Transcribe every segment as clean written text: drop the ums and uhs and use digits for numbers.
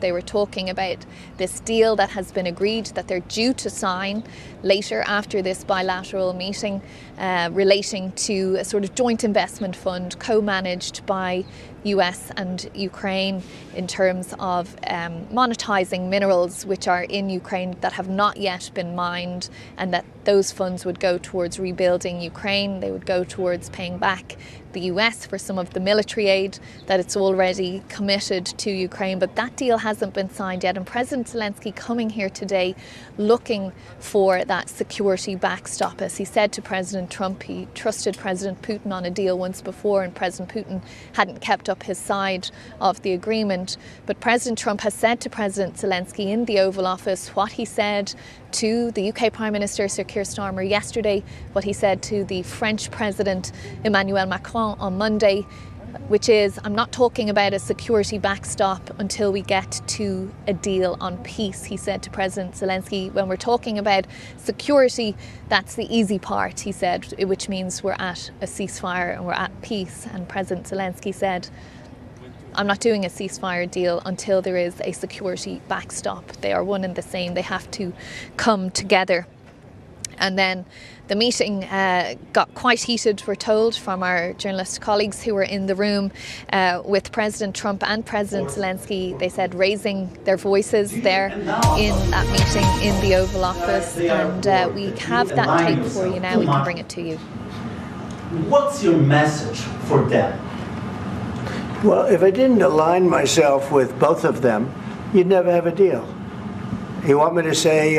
They were talking about this deal that has been agreed that they're due to sign later after this bilateral meeting, relating to a sort of joint investment fund co-managed by US and Ukraine in terms of monetizing minerals which are in Ukraine that have not yet been mined, and that those funds would go towards rebuilding Ukraine. They would go towards paying back the US for some of the military aid that it's already committed to Ukraine. But that deal hasn't been signed yet, and President Zelensky coming here today looking for that security backstop. As he said to President Trump, he trusted President Putin on a deal once before, and President Putin hadn't kept up his side of the agreement. But President Trump has said to President Zelensky in the Oval Office what he said to the UK Prime Minister Sir Keir Starmer yesterday, what he said to the French President Emmanuel Macron on Monday, which is, I'm not talking about a security backstop until we get to a deal on peace. He said to President Zelensky, when we're talking about security, that's the easy part, he said, which means we're at a ceasefire and we're at peace. And President Zelensky said, I'm not doing a ceasefire deal until there is a security backstop. They are one and the same. They have to come together. And then the meeting got quite heated, we're told, from our journalist colleagues who were in the room with President Trump and President Zelensky. They said raising their voices there in that meeting in the Oval Office. And we have that tape for you now. We can bring it to you. What's your message for them? Well, if I didn't align myself with both of them, you'd never have a deal. You want me to say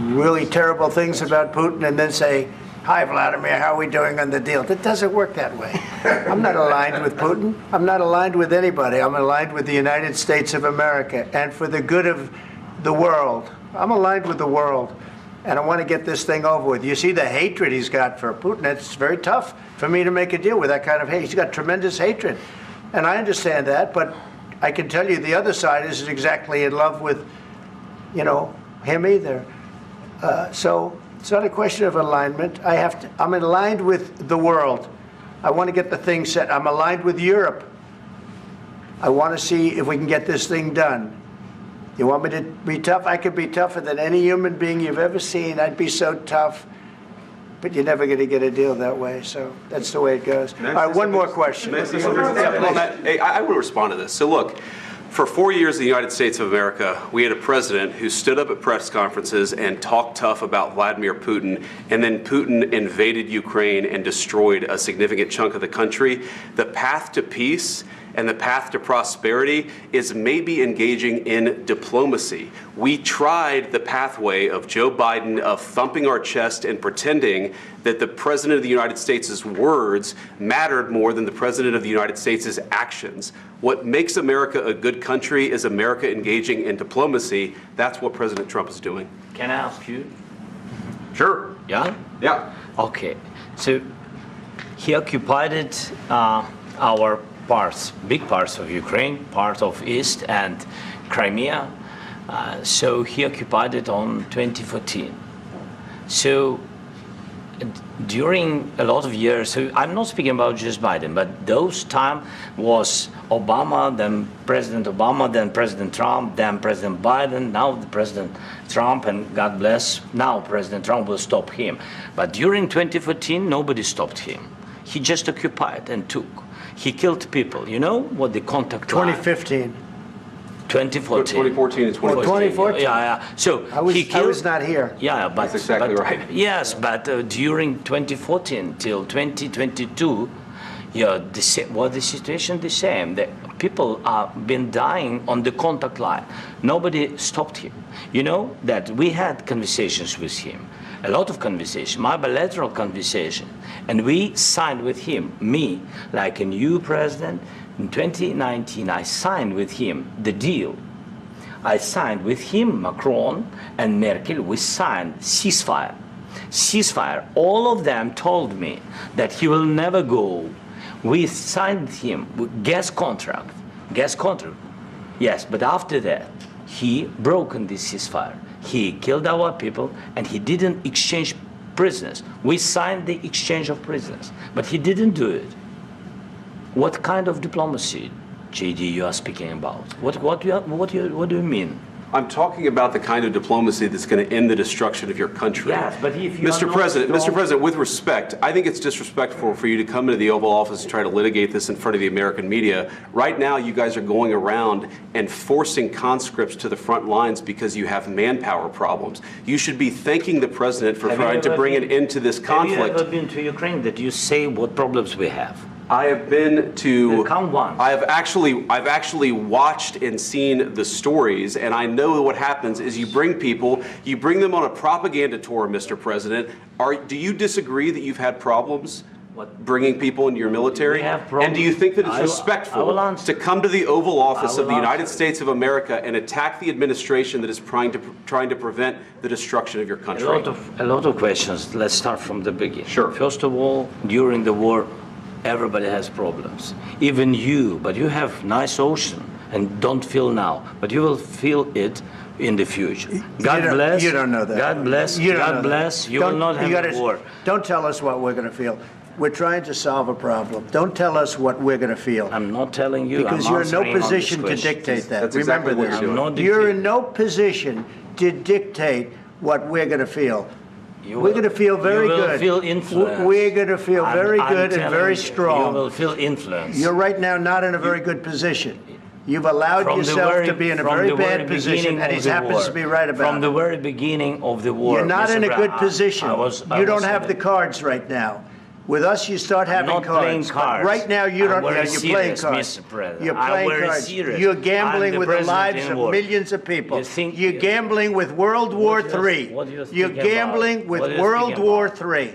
really terrible things about Putin and then say, hi, Vladimir, how are we doing on the deal? That doesn't work that way. I'm not aligned with Putin. I'm not aligned with anybody. I'm aligned with the United States of America. And for the good of the world, I'm aligned with the world. And I want to get this thing over with. You see the hatred he's got for Putin. It's very tough for me to make a deal with that kind of hate. He's got tremendous hatred. And I understand that, but I can tell you the other side isn't exactly in love with, him either. So it's not a question of alignment. I'm aligned with the world. I want to get the thing set. I'm aligned with Europe. I want to see if we can get this thing done. You want me to be tough? I could be tougher than any human being you've ever seen. I'd be so tough. But you're never going to get a deal that way, so that's the way it goes. All right, one more question. I want to respond to this. So look, for 4 years in the United States of America, we had a president who stood up at press conferences and talked tough about Vladimir Putin, and then Putin invaded Ukraine and destroyed a significant chunk of the country. The path to peace and the path to prosperity is maybe engaging in diplomacy. We tried the pathway of Joe Biden of thumping our chest and pretending that the President of the United States' words mattered more than the President of the United States' actions. What makes America a good country is America engaging in diplomacy. That's what President Trump is doing. Can I ask you? Sure. Yeah? Yeah. Okay. So he occupied our big parts of Ukraine, part of East and Crimea. So he occupied it on 2014. So during a lot of years, so I'm not speaking about just Biden, but those time was Obama, then President Obama, then President Trump, then President Biden, now the President Trump, and God bless, now President Trump will stop him. But during 2014, nobody stopped him. He just occupied and took. He killed people. You know what the contact 2015. 2014. 2014 and 2014. 2014. Yeah. So I was not here. Yeah, but that's exactly right. Yes, but during 2014 till 2022, the situation the same. The people have been dying on the contact line. Nobody stopped him. You know that we had conversations with him. A lot of conversation, my bilateral conversation, and we signed with him, me, like a new president. In 2019, I signed with him the deal. I signed with him, Macron and Merkel, we signed ceasefire. Ceasefire, all of them told me that he will never go. We signed him with gas contract, yes, but after that, he broken this ceasefire. He killed our people, and he didn't exchange prisoners. We signed the exchange of prisoners, but he didn't do it. What kind of diplomacy JD, you are speaking about? What do you mean? I'm talking about the kind of diplomacy that's going to end the destruction of your country. Yes, but if you Mr. President, with respect, I think it's disrespectful for you to come into the Oval Office and try to litigate this in front of the American media. Right now, you guys are going around and forcing conscripts to the front lines because you have manpower problems. You should be thanking the president for trying to bring an end to this conflict. Have you ever been to Ukraine that you say what problems we have? I have been to. Come once. I've actually watched and seen the stories, and I know what happens is you bring them on a propaganda tour, Mr. President. Do you disagree that you've had problems bringing people into your military? And do you think that it's respectful to come to the Oval Office of the United States of America and attack the administration that is trying to prevent the destruction of your country? A lot of questions. Let's start from the beginning. Sure. First of all, during the war, everybody has problems, even you, but you have nice ocean and don't feel now, but you will feel it in the future. God bless. You don't know that. God bless. God bless. You will not have a war. Don't tell us what we're going to feel. We're trying to solve a problem. Don't tell us what we're going to feel. I'm not telling you. Because you're in no position to dictate that. That's Remember exactly what this. You're in no position to dictate what we're going to feel. We're going to feel very good. You will feel influence. We're going to feel very good and very strong. You will feel influence. You're right now not in a very good position. You've allowed yourself to be in a very bad position, and he happens to be right about it. From the very beginning of the war. You're not in a good position. You don't have the cards right now. With us, you start having cards. But right now, you don't. You're playing cards. You're playing cards. You're gambling with the lives of millions of people. You're gambling with World War III. You're gambling with World War III.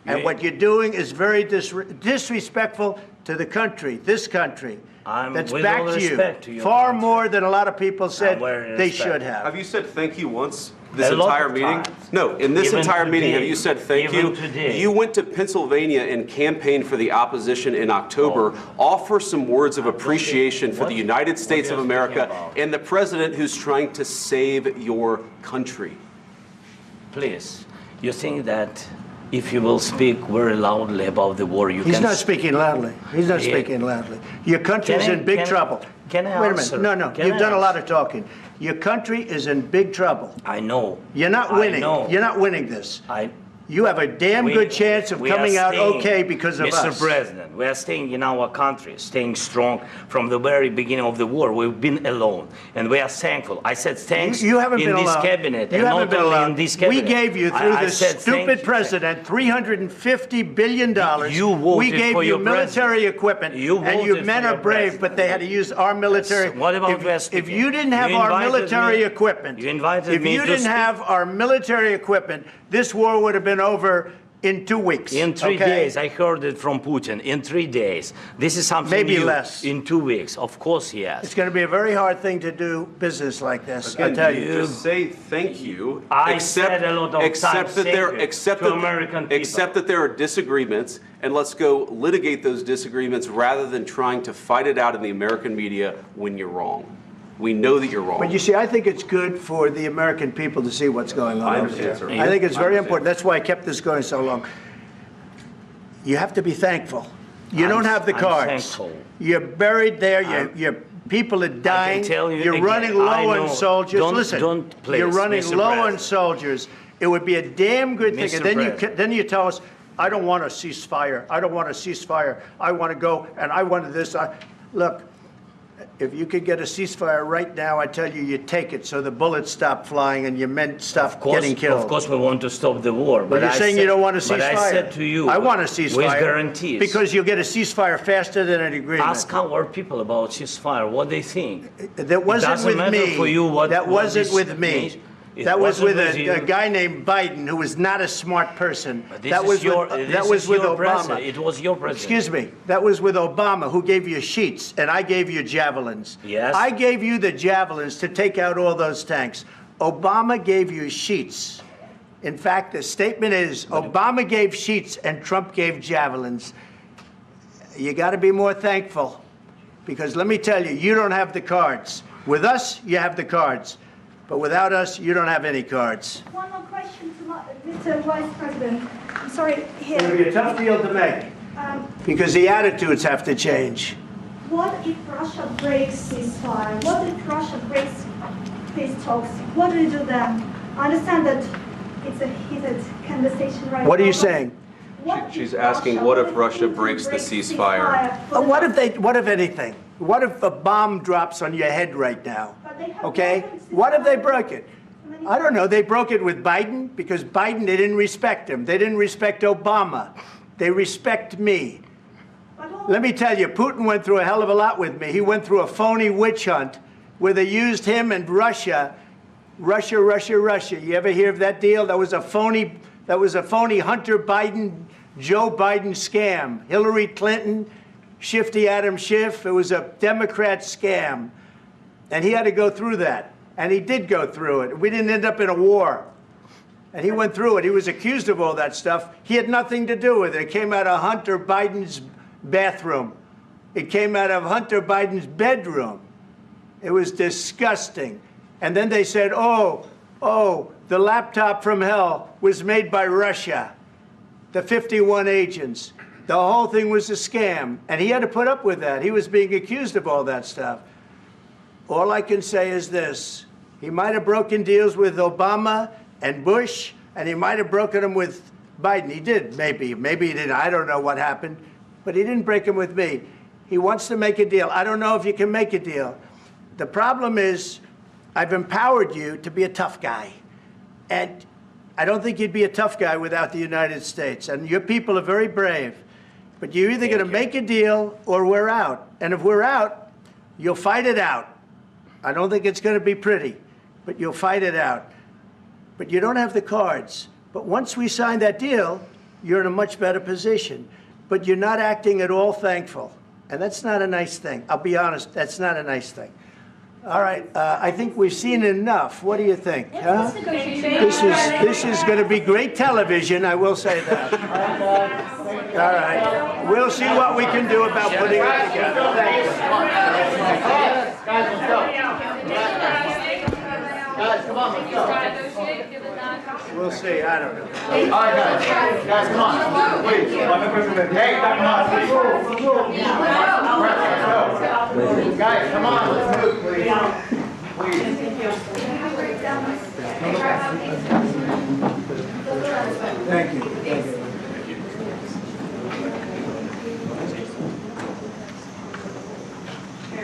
And what you're doing is very disrespectful to the country, this country. That's back to you. Far more than a lot of people said they should have. Have you said thank you once? This entire meeting? No, in this entire meeting, have you said thank you? You went to Pennsylvania and campaigned for the opposition in October. Offer some words of appreciation for the United States of America and the president who's trying to save your country. Please, you think that if you will speak very loudly about the war, you can... He's not speaking loudly. He's not speaking loudly. Your country's in big trouble. Can I Wait a answer? minute. No. You've done a lot of talking. Your country is in big trouble. I know. You're not winning. You're not winning this. You have a damn good chance of coming out okay because of us. Mr. President, we are staying in our country, staying strong from the very beginning of the war. We've been alone, and we are thankful. I said thanks you haven't in been this alone. cabinet, you and haven't not been only alone. in this cabinet. We gave you, through this stupid president, $350 billion. You voted we gave for you your military equipment, and your men are brave, but they had to use our military. What about if you didn't have our military equipment, if you didn't have our military equipment, this war would have been over in 2 weeks. In 3 days. I heard it from Putin. In 3 days. This is something maybe new. Less. In 2 weeks. Of course, yes. It's going to be a very hard thing to do business like this. Again, I tell you. Just say thank you. I said a lot of accept that there are disagreements, and let's go litigate those disagreements rather than trying to fight it out in the American media when you're wrong. We know that you're wrong. But you see, I think it's good for the American people to see what's going on. I understand, sir. I think it's very important. That's why I kept this going so long. You have to be thankful. You don't have the cards. Thankful. You're buried there. Your people are dying. You're running low on soldiers. Listen, you're running low on soldiers. It would be a damn good thing. And then you tell us, I don't want a ceasefire. I don't want a ceasefire. I want to go and I want this. Look. If you could get a ceasefire right now, I tell you, you take it so the bullets stop flying and your men stop getting killed. Of course, we want to stop the war. But you're saying you don't want a ceasefire. But I said to you, I want a ceasefire. With guarantees. Because you'll get a ceasefire faster than an agreement. Ask our people about ceasefire, what they think. That wasn't with me. That wasn't with me. That was with a guy named Biden, who was not a smart person. That was with Obama. It was your president. Excuse me. That was with Obama, who gave you sheets, and I gave you javelins. Yes. I gave you the javelins to take out all those tanks. Obama gave you sheets. In fact, the statement is Obama gave sheets and Trump gave javelins. You got to be more thankful, because let me tell you, you don't have the cards. With us, you have the cards. But without us, you don't have any cards. One more question to Mr. Vice President. I'm sorry, here. It's going to be a tough deal to make, because the attitudes have to change. What if Russia breaks ceasefire? What if Russia breaks peace talks? What do you do then? I understand that it's a heated conversation right now. What are you saying? She's asking, what if Russia breaks the ceasefire? What if anything? What if a bomb drops on your head right now? Okay? What if they broke it? I don't know. They broke it with Biden because Biden, they didn't respect him. They didn't respect Obama. They respect me. Let me tell you, Putin went through a hell of a lot with me. He went through a phony witch hunt where they used him and Russia. You ever hear of that deal? That was a phony Hunter Biden, Joe Biden scam. Hillary Clinton, Shifty Adam Schiff. It was a Democrat scam. And he had to go through that. And he did go through it. We didn't end up in a war. And he went through it. He was accused of all that stuff. He had nothing to do with it. It came out of Hunter Biden's bathroom. It came out of Hunter Biden's bedroom. It was disgusting. And then they said, oh, the laptop from hell was made by Russia, the 51 agents. The whole thing was a scam. And he had to put up with that. He was being accused of all that stuff. All I can say is this. He might have broken deals with Obama and Bush, and he might have broken them with Biden. He did, maybe. Maybe he didn't. I don't know what happened. But he didn't break them with me. He wants to make a deal. I don't know if you can make a deal. The problem is I've empowered you to be a tough guy. And I don't think you'd be a tough guy without the United States. And your people are very brave. But you're either going to make a deal or we're out. And if we're out, you'll fight it out. I don't think it's going to be pretty, but you'll fight it out. But you don't have the cards. But once we sign that deal, you're in a much better position. But you're not acting at all thankful. And that's not a nice thing. I'll be honest, that's not a nice thing. All right, I think we've seen enough. What do you think? Huh? This is going to be great television, I will say that. All right. We'll see what we can do about putting it together. Thank you. Guys, let's go. Guys, come on, let's go. We'll see. I don't know. All right, guys, come on. Please. Hey, come on. Let's go. Guys, come on. Let's move, please. Thank you. Thank you.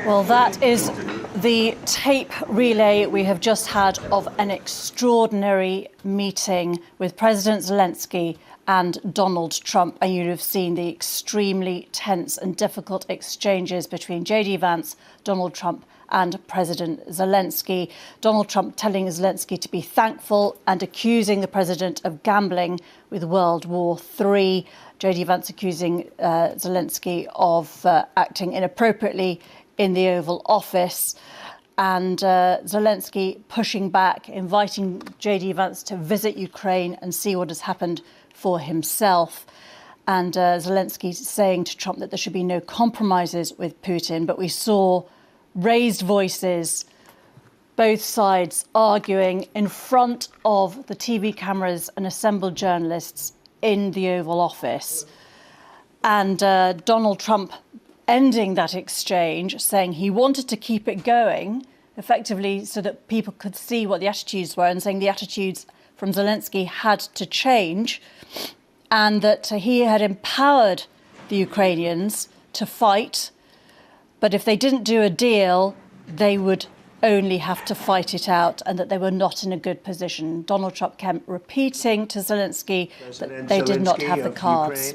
Well, that is the tape relay we have just had of an extraordinary meeting with President Zelensky and Donald Trump. And you'd have seen the extremely tense and difficult exchanges between J.D. Vance, Donald Trump and President Zelensky. Donald Trump telling Zelensky to be thankful and accusing the president of gambling with World War III. J.D. Vance accusing Zelensky of acting inappropriately in the Oval Office, and Zelensky pushing back, inviting J.D. Vance to visit Ukraine and see what has happened for himself. And Zelensky saying to Trump that there should be no compromises with Putin. But we saw raised voices, both sides arguing in front of the TV cameras and assembled journalists in the Oval Office. And Donald Trump ending that exchange, saying he wanted to keep it going, effectively so that people could see what the attitudes were, and saying the attitudes from Zelensky had to change, and that he had empowered the Ukrainians to fight, but if they didn't do a deal, they would only have to fight it out, and that they were not in a good position. Donald Trump kept repeating to Zelensky that they did not have the cards.